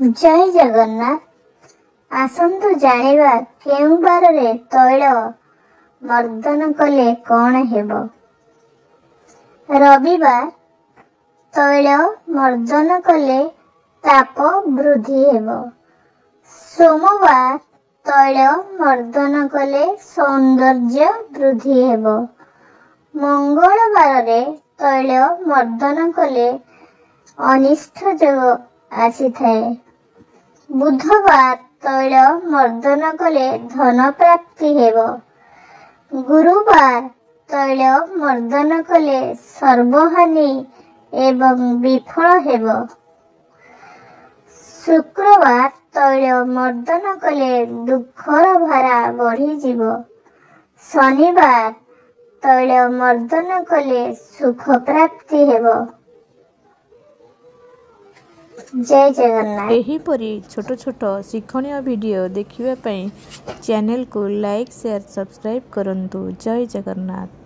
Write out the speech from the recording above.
जय जगन्नाथ। आसंतु जानिबा केउ बारे तैल मर्दन कले कौन हेबो। रविवार तैल मर्दन कले ताप वृद्धि हेबो। सोमवार तैल मर्दन कले सौंदर्य वृद्धि हेबो। मंगलवार तैल मर्दन कले अनिष्ट योग आसी थाए। बुधवार तैल मर्दन कले धन प्राप्ति हेबो। गुरुवार तैल मर्दन कले सर्वहानि एवं विफल हेबो। शुक्रवार तैल मर्दन कले दुखर भारा बढ़ी जीवो। शनिवार तैल मर्दन कले सुख प्राप्ति हेबो। जय जगन्नाथ। एहीपरि छोट छोट शिक्षणीय वीडियो देखिबा पई चैनल को लाइक शेयर सब्सक्राइब करंतु। जय जगन्नाथ।